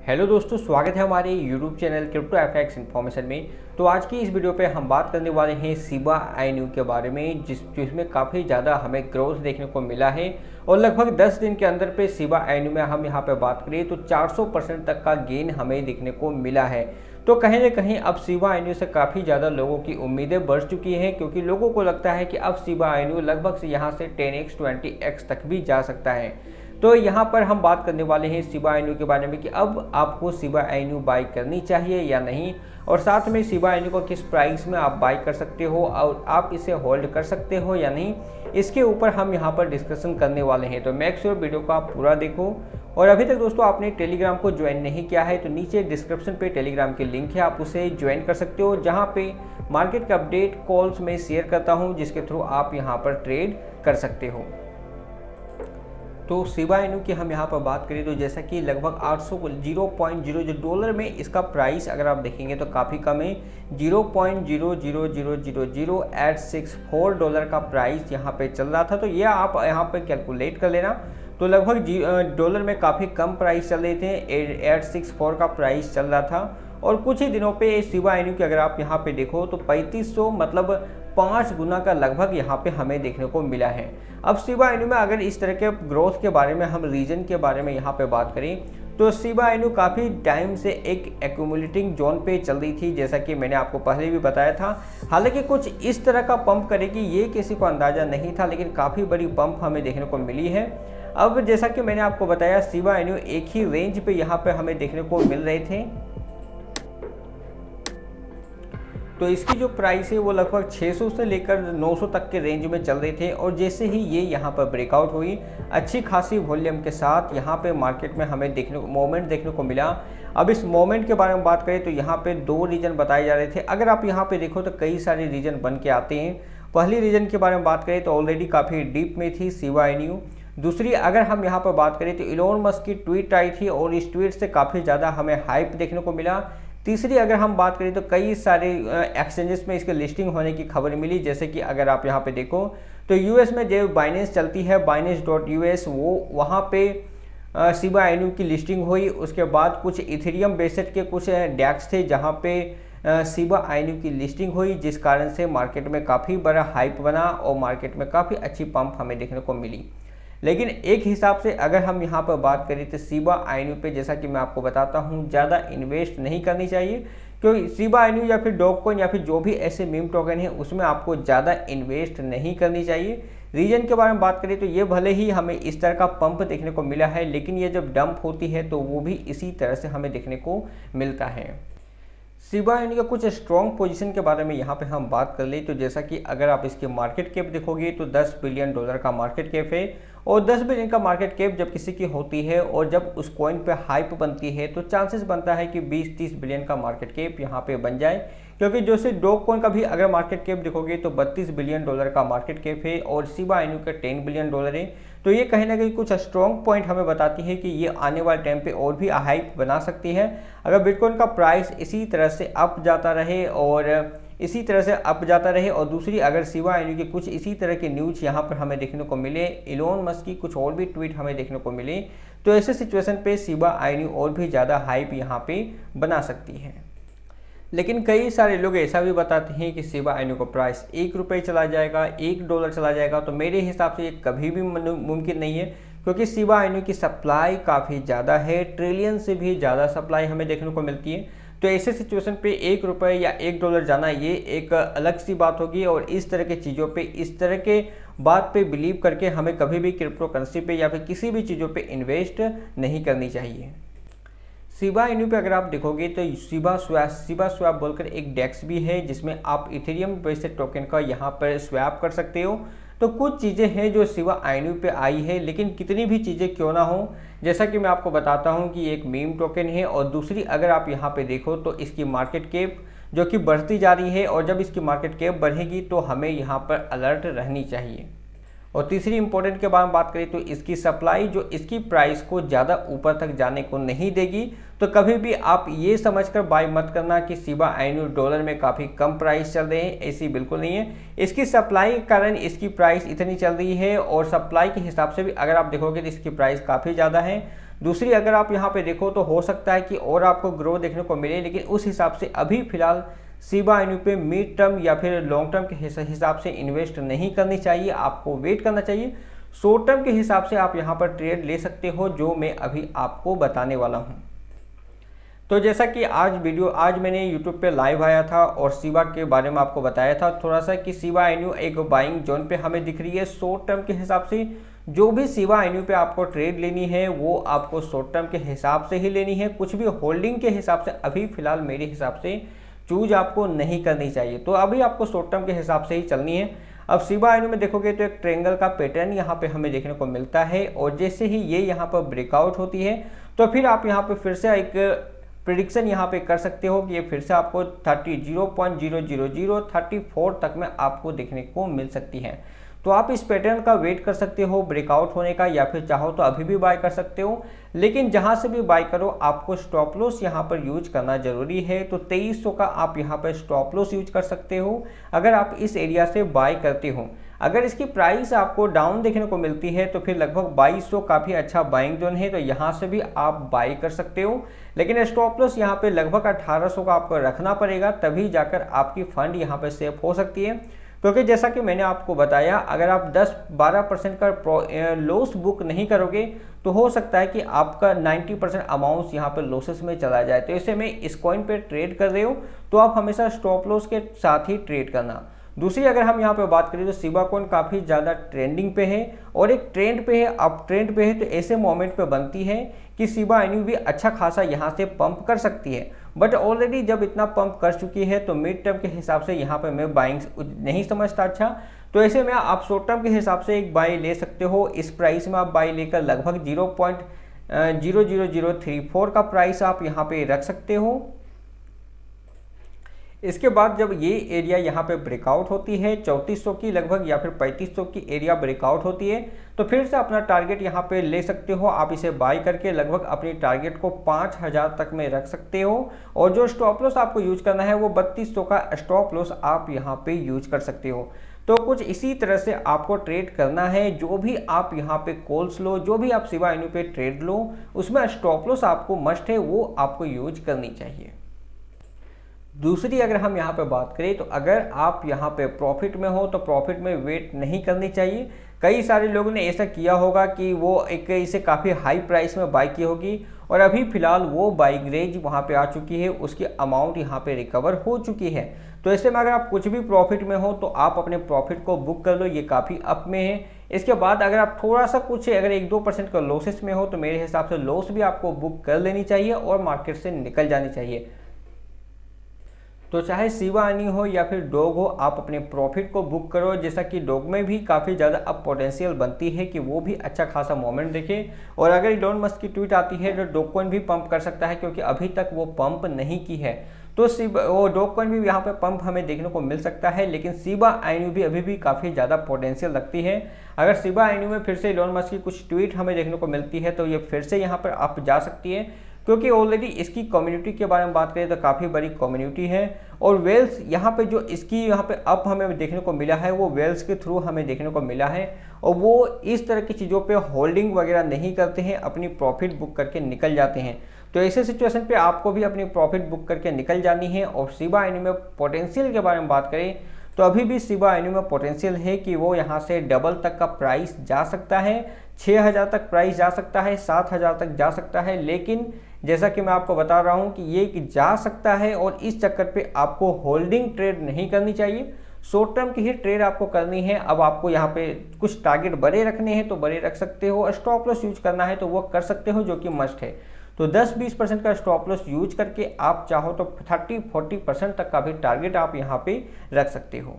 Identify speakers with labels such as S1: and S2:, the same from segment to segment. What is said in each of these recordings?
S1: Hello दोस्तों, स्वागत है हमारे YouTube channel crypto FX information में। तो आज की इस वीडियो पे हम बात करने वाले हैं शिबा आईन्यू के बारे में, जिसमें काफ़ी ज़्यादा हमें ग्रोथ देखने को मिला है और लगभग 10 दिन के अंदर पे शिबा आईन्यू में हम यहाँ पे बात करें तो 400% तक का गेन हमें देखने को मिला है। तो कहीं ना कहीं अब शिबा आईन्यू से काफ़ी ज़्यादा लोगों की उम्मीदें बढ़ चुकी हैं, क्योंकि लोगों को लगता है कि अब शिबा आईन्यू लगभग से यहाँ से 10x 20x तक भी जा सकता है। तो यहाँ पर हम बात करने वाले हैं शिबा आईन्यू के बारे में कि अब आपको शिबा आईन्यू बाई करनी चाहिए या नहीं, और साथ में शिबा आईन्यू को किस प्राइस में आप बाई कर सकते हो और आप इसे होल्ड कर सकते हो या नहीं, इसके ऊपर हम यहाँ पर डिस्कशन करने वाले हैं। तो मेक श्योर वीडियो को आप पूरा देखो। और अभी तक दोस्तों आपने टेलीग्राम को ज्वाइन नहीं किया है तो नीचे डिस्क्रिप्शन पे टेलीग्राम की लिंक है, आप उसे ज्वाइन कर सकते हो, जहाँ पे मार्केट का अपडेट कॉल्स में शेयर करता हूँ, जिसके थ्रू आप यहाँ पर ट्रेड कर सकते हो। तो शिबा आईन्यू की हम यहाँ पर बात करें तो जैसा कि लगभग 0.00 डॉलर में इसका प्राइस अगर आप देखेंगे तो काफ़ी कम है। 0.000000864 डॉलर का प्राइस यहाँ पे चल रहा था। तो ये आप यहाँ पे कैलकुलेट कर लेना, तो लगभग डॉलर में काफ़ी कम प्राइस चल रहे थे। 864 का प्राइस चल रहा था और कुछ ही दिनों पे शिबा आईन्यू की अगर आप यहाँ पे देखो तो 3500 मतलब 5 गुना का लगभग यहाँ पे हमें देखने को मिला है। अब शिबा आईन्यू में अगर इस तरह के ग्रोथ के बारे में हम रीजन के बारे में यहाँ पे बात करें तो शिबा आईन्यू काफ़ी टाइम से एक एक्यूमुलेटिंग जोन पे चल रही थी, जैसा कि मैंने आपको पहले भी बताया था। हालांकि कुछ इस तरह का पंप करेगी ये किसी को अंदाज़ा नहीं था, लेकिन काफ़ी बड़ी पंप हमें देखने को मिली है। अब जैसा कि मैंने आपको बताया शिबा आईन्यू एक ही रेंज पे यहाँ पे हमें देखने को मिल रहे थे। तो इसकी जो प्राइस है वो लगभग 600 से लेकर 900 तक के रेंज में चल रहे थे, और जैसे ही ये यहाँ पर ब्रेकआउट हुई अच्छी खासी वॉल्यूम के साथ यहाँ पे मार्केट में हमें मोमेंट देखने को मिला। अब इस मोमेंट के बारे में बात करें तो यहाँ पे 2 रीजन बताए जा रहे थे। अगर आप यहाँ पे देखो तो कई सारे रीजन बन के आते हैं। पहली रीजन के बारे में बात करें तो ऑलरेडी काफ़ी डीप में थी शिबा आईन्यू। दूसरी अगर हम यहाँ पर बात करें तो इलोन मस्क की ट्वीट आई थी और इस ट्वीट से काफ़ी ज़्यादा हमें हाइप देखने को मिला। तीसरी अगर हम बात करें तो कई सारे एक्सचेंजेस में इसके लिस्टिंग होने की खबर मिली, जैसे कि अगर आप यहाँ पे देखो तो यूएस में जो बाइनेंस चलती है binance.us, वो वहाँ पे शिबा आईन्यू की लिस्टिंग हुई। उसके बाद कुछ इथेरियम बेस्ड के कुछ डेक्स थे जहाँ पे शिबा आईन्यू की लिस्टिंग हुई, जिस कारण से मार्केट में काफ़ी बड़ा हाइप बना और मार्केट में काफ़ी अच्छी पंप हमें देखने को मिली। लेकिन एक हिसाब से अगर हम यहाँ पर बात करें तो शिबा आईन्यू पे जैसा कि मैं आपको बताता हूँ ज़्यादा इन्वेस्ट नहीं करनी चाहिए, क्योंकि शिबा आईन्यू या फिर डॉगकॉइन या फिर जो भी ऐसे मीम टोकन है उसमें आपको ज़्यादा इन्वेस्ट नहीं करनी चाहिए। रीजन के बारे में बात करें तो ये भले ही हमें इस तरह का पंप देखने को मिला है, लेकिन ये जब डंप होती है तो वो भी इसी तरह से हमें देखने को मिलता है। शिबा आईन्यू का कुछ स्ट्रॉन्ग पोजीशन के बारे में यहाँ पे हम बात कर ले तो जैसा कि अगर आप इसके मार्केट कैप देखोगे तो 10 बिलियन डॉलर का मार्केट कैप है, और 10 बिलियन का मार्केट कैप जब किसी की होती है और जब उस कॉइन पे हाइप बनती है तो चांसेस बनता है कि 20-30 बिलियन का मार्केट कैप यहाँ पे बन जाए। क्योंकि जैसे डॉग कॉइन का भी अगर मार्केट कैप देखोगे तो 32 बिलियन डॉलर का मार्केट कैप है और शिबा आईन्यू का 10 बिलियन डॉलर है। तो ये कहीं ना कहीं कुछ स्ट्रॉन्ग पॉइंट हमें बताती है कि ये आने वाले टाइम पे और भी हाइप बना सकती है। अगर बिटकॉइन का प्राइस इसी तरह से अप जाता रहे और दूसरी अगर शिबा आईन्यू की कुछ इसी तरह के न्यूज़ यहाँ पर हमें देखने को मिले, इलोन मस्क की कुछ और भी ट्वीट हमें देखने को मिले, तो ऐसे सिचुएशन पे शिबा आईन्यू और भी ज़्यादा हाइप यहाँ पे बना सकती है। लेकिन कई सारे लोग ऐसा भी बताते हैं कि शिबा आईन्यू का प्राइस 1 रुपये चला जाएगा, $1 चला जाएगा। तो मेरे हिसाब से ये कभी भी मुमकिन नहीं है, क्योंकि शिबा आईन्यू की सप्लाई काफ़ी ज़्यादा है, ट्रिलियन से भी ज़्यादा सप्लाई हमें देखने को मिलती है। तो ऐसे सिचुएशन पे 1 रुपये या $1 जाना ये एक अलग सी बात होगी, और इस तरह के चीज़ों पे इस तरह के बात पे बिलीव करके हमें कभी भी क्रिप्टो करेंसी पे या फिर किसी भी चीज़ों पे इन्वेस्ट नहीं करनी चाहिए। शिबा आईन्यू पे अगर आप देखोगे तो शिबा स्वैप बोलकर एक डेक्स भी है, जिसमें आप इथेरियम बेस्ड टोकन का यहाँ पर स्वैप कर सकते हो। तो कुछ चीज़ें हैं जो शिबा आईन्यू पे आई है, लेकिन कितनी भी चीज़ें क्यों ना हो, जैसा कि मैं आपको बताता हूँ कि एक मीम टोकन है, और दूसरी अगर आप यहाँ पे देखो तो इसकी मार्केट कैप जो कि बढ़ती जा रही है, और जब इसकी मार्केट कैप बढ़ेगी तो हमें यहाँ पर अलर्ट रहनी चाहिए। और तीसरी इंपॉर्टेंट के बारे में बात करें तो इसकी सप्लाई जो इसकी प्राइस को ज़्यादा ऊपर तक जाने को नहीं देगी। तो कभी भी आप ये समझकर बाय मत करना कि शिबा आईन्यू डॉलर में काफ़ी कम प्राइस चल रहे हैं, ऐसी बिल्कुल नहीं है। इसकी सप्लाई के कारण इसकी प्राइस इतनी चल रही है, और सप्लाई के हिसाब से भी अगर आप देखोगे तो इसकी प्राइस काफ़ी ज़्यादा है। दूसरी अगर आप यहाँ पे देखो तो हो सकता है कि और आपको ग्रो देखने को मिले, लेकिन उस हिसाब से अभी फिलहाल शिबा इनू पे मिड टर्म या फिर लॉन्ग टर्म के हिसाब से इन्वेस्ट नहीं करनी चाहिए, आपको वेट करना चाहिए। शॉर्ट टर्म के हिसाब से आप यहाँ पर ट्रेड ले सकते हो, जो मैं अभी आपको बताने वाला हूँ। तो जैसा कि आज मैंने यूट्यूब पे लाइव आया था और शिबा के बारे में आपको बताया था थोड़ा सा कि शिबा इनू एक बाइंग जोन पे हमें दिख रही है। शॉर्ट टर्म के हिसाब से जो भी शिबा इनू पे आपको ट्रेड लेनी है वो आपको शॉर्ट टर्म के हिसाब से ही लेनी है, कुछ भी होल्डिंग के हिसाब से अभी फिलहाल मेरे हिसाब से चूज आपको नहीं करनी चाहिए। तो अभी आपको शॉर्ट टर्म के हिसाब से ही चलनी है। अब शिबा इनू में देखोगे तो एक ट्रायंगल का पैटर्न यहाँ पे हमें देखने को मिलता है, और जैसे ही ये यहाँ पर ब्रेकआउट होती है तो फिर आप यहाँ पे फिर से एक प्रिडिक्शन यहाँ पे कर सकते हो कि ये फिर से आपको 0.000034 तक में आपको देखने को मिल सकती है। तो आप इस पैटर्न का वेट कर सकते हो ब्रेकआउट होने का, या फिर चाहो तो अभी भी बाय कर सकते हो, लेकिन जहां से भी बाय करो आपको स्टॉप लॉस यहां पर यूज करना जरूरी है। तो 2300 का आप यहां पर स्टॉप लॉस यूज कर सकते हो अगर आप इस एरिया से बाय करते हो। अगर इसकी प्राइस आपको डाउन देखने को मिलती है तो फिर लगभग 2200 काफ़ी अच्छा बाइंग जोन है, तो यहाँ से भी आप बाई कर सकते हो, लेकिन स्टॉप लॉस यहाँ पे लगभग 1800 का आपको रखना पड़ेगा, तभी जाकर आपकी फंड यहाँ पे सेफ हो सकती है। क्योंकि जैसा कि मैंने आपको बताया, अगर आप 10-12% का लॉस बुक नहीं करोगे तो हो सकता है कि आपका 90% अमाउंट यहाँ पर लॉसेस में चला जाए। तो ऐसे में इस कॉइन पे ट्रेड कर रहे हो तो आप हमेशा स्टॉप लॉस के साथ ही ट्रेड करना। दूसरी अगर हम यहाँ पे बात करें तो शिबा कॉइन काफ़ी ज़्यादा ट्रेंडिंग पे है और एक ट्रेंड पे है, अप ट्रेंड पे है, तो ऐसे मोमेंट पे बनती है कि शिबा इनू भी अच्छा खासा यहाँ से पंप कर सकती है। बट ऑलरेडी जब इतना पंप कर चुकी है तो मिड टर्म के हिसाब से यहाँ पे मैं बाइंग नहीं समझता अच्छा। तो ऐसे में आप शॉर्ट टर्म के हिसाब से एक बाई ले सकते हो। इस प्राइस में आप बाई लेकर लगभग 0.00034 का प्राइस आप यहाँ पे रख सकते हो। इसके बाद जब ये एरिया यहाँ पे ब्रेकआउट होती है 3400 की लगभग या फिर 3500 की एरिया ब्रेकआउट होती है, तो फिर से अपना टारगेट यहाँ पे ले सकते हो। आप इसे बाय करके लगभग अपनी टारगेट को 5000 तक में रख सकते हो, और जो स्टॉप लॉस आपको यूज करना है वो 3200 का स्टॉप लॉस आप यहाँ पे यूज कर सकते हो। तो कुछ इसी तरह से आपको ट्रेड करना है। जो भी आप यहाँ पे कॉल्स लो, जो भी आप शिबा इनू पे ट्रेड लो, उसमें स्टॉप लॉस आपको मस्ट है, वो आपको यूज करनी चाहिए। दूसरी अगर हम यहाँ पे बात करें तो अगर आप यहाँ पे प्रॉफिट में हो तो प्रॉफिट में वेट नहीं करनी चाहिए। कई सारे लोगों ने ऐसा किया होगा कि वो एक इसे काफ़ी हाई प्राइस में बाई की होगी और अभी फिलहाल वो बाइंग रेंज वहाँ पे आ चुकी है, उसकी अमाउंट यहाँ पे रिकवर हो चुकी है। तो ऐसे में अगर आप कुछ भी प्रॉफिट में हो तो आप अपने प्रॉफिट को बुक कर लो, ये काफ़ी अप में है। इसके बाद अगर आप थोड़ा सा कुछ अगर 1-2% का लॉसेस में हो तो मेरे हिसाब से लॉस भी आपको बुक कर लेनी चाहिए और मार्केट से निकल जानी चाहिए। तो चाहे शिबा इनू हो या फिर डॉग हो, आप अपने प्रॉफिट को बुक करो। जैसा कि डॉग में भी काफ़ी ज़्यादा अब पोटेंशियल बनती है कि वो भी अच्छा खासा मोमेंट देखे, और अगर इलोन मस्क की ट्वीट आती है तो डॉग कॉइन भी पंप कर सकता है, क्योंकि अभी तक वो पंप नहीं की है। तो वो डॉग कॉइन भी यहाँ पे पंप हमें देखने को मिल सकता है, लेकिन शिबा इनू भी अभी भी काफ़ी ज़्यादा पोटेंशियल लगती है। अगर शिबा इनू में फिर से इलोन मस्क की कुछ ट्वीट हमें देखने को मिलती है तो ये फिर से यहाँ पर अप जा सकती है, क्योंकि ऑलरेडी इसकी कम्युनिटी के बारे में बात करें तो काफ़ी बड़ी कम्युनिटी है। और वेल्स यहाँ पे जो इसकी यहाँ पे अप हमें देखने को मिला है वो वेल्स के थ्रू हमें देखने को मिला है, और वो इस तरह की चीज़ों पे होल्डिंग वगैरह नहीं करते हैं, अपनी प्रॉफिट बुक करके निकल जाते हैं। तो ऐसे सिचुएशन पे आपको भी अपनी प्रॉफिट बुक करके निकल जानी है। और शिबा इनू में पोटेंशियल के बारे में बात करें तो अभी भी शिबा इनू में पोटेंशियल है कि वो यहाँ से डबल तक का प्राइस जा सकता है, 6000 तक प्राइस जा सकता है, 7000 तक जा सकता है। लेकिन जैसा कि मैं आपको बता रहा हूँ कि ये जा सकता है, और इस चक्कर पे आपको होल्डिंग ट्रेड नहीं करनी चाहिए, शॉर्ट टर्म की ही ट्रेड आपको करनी है। अब आपको यहाँ पे कुछ टारगेट बड़े रखने हैं तो बड़े रख सकते हो, स्टॉप लॉस यूज करना है तो वो कर सकते हो, जो कि मस्ट है। तो 10-20% का स्टॉप लॉस यूज करके आप चाहो तो 30-40% तक का भी टारगेट आप यहाँ पे रख सकते हो।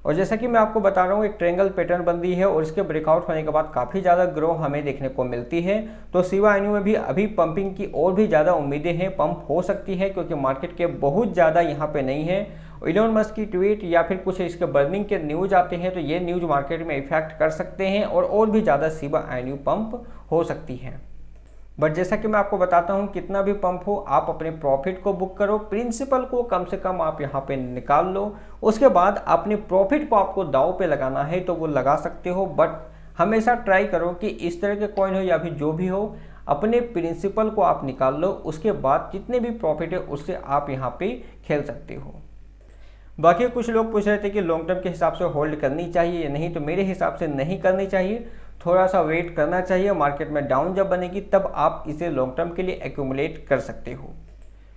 S1: और जैसा कि मैं आपको बता रहा हूँ एक ट्रायंगल पैटर्न बन रही है, और इसके ब्रेकआउट होने के बाद काफ़ी ज़्यादा ग्रो हमें देखने को मिलती है। तो शिबा इनू में भी अभी पंपिंग की और भी ज़्यादा उम्मीदें हैं, पंप हो सकती है, क्योंकि मार्केट के बहुत ज़्यादा यहाँ पे नहीं है। इलोन मस्क की ट्वीट या फिर कुछ इसके बर्निंग के न्यूज़ आते हैं तो ये न्यूज़ मार्केट में इफेक्ट कर सकते हैं, और भी ज़्यादा शिबा इनू पंप हो सकती है। बट जैसा कि मैं आपको बताता हूँ, कितना भी पंप हो आप अपने प्रॉफिट को बुक करो, प्रिंसिपल को कम से कम आप यहाँ पे निकाल लो। उसके बाद अपने प्रॉफिट को आपको दाव पे लगाना है तो वो लगा सकते हो, बट हमेशा ट्राई करो कि इस तरह के कॉइन हो या फिर जो भी हो, अपने प्रिंसिपल को आप निकाल लो, उसके बाद जितने भी प्रॉफिट है उससे आप यहाँ पे खेल सकते हो। बाकी कुछ लोग पूछ रहे थे कि लॉन्ग टर्म के हिसाब से होल्ड करनी चाहिए या नहीं, तो मेरे हिसाब से नहीं करनी चाहिए, थोड़ा सा वेट करना चाहिए। मार्केट में डाउन जब बनेगी तब आप इसे लॉन्ग टर्म के लिए एक्यूमुलेट कर सकते हो।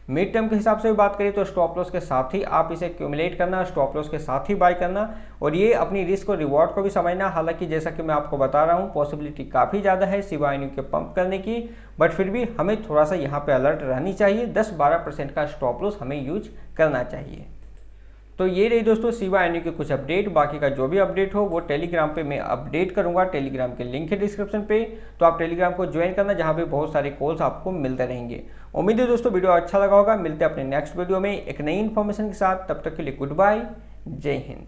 S1: मिड टर्म के हिसाब से भी बात करें तो स्टॉप लॉस के साथ ही आप इसे एक्यूमुलेट करना, स्टॉप लॉस के साथ ही बाय करना और ये अपनी रिस्क और रिवॉर्ड को भी समझना। हालांकि जैसा कि मैं आपको बता रहा हूँ पॉसिबिलिटी काफ़ी ज़्यादा है शिबा इनू के पंप करने की, बट फिर भी हमें थोड़ा सा यहाँ पे अलर्ट रहनी चाहिए। 10-12% का स्टॉप लॉस हमें यूज करना चाहिए। तो ये रही दोस्तों शिबा इनू के कुछ अपडेट। बाकी का जो भी अपडेट हो वो टेलीग्राम पे मैं अपडेट करूंगा, टेलीग्राम के लिंक है डिस्क्रिप्शन पे, तो आप टेलीग्राम को ज्वाइन करना जहां पे बहुत सारे कॉल्स आपको मिलते रहेंगे। उम्मीद है दोस्तों वीडियो अच्छा लगा होगा। मिलते हैं अपने नेक्स्ट वीडियो में एक नई इन्फॉर्मेशन के साथ, तब तक के लिए गुड बाय, जय हिंद।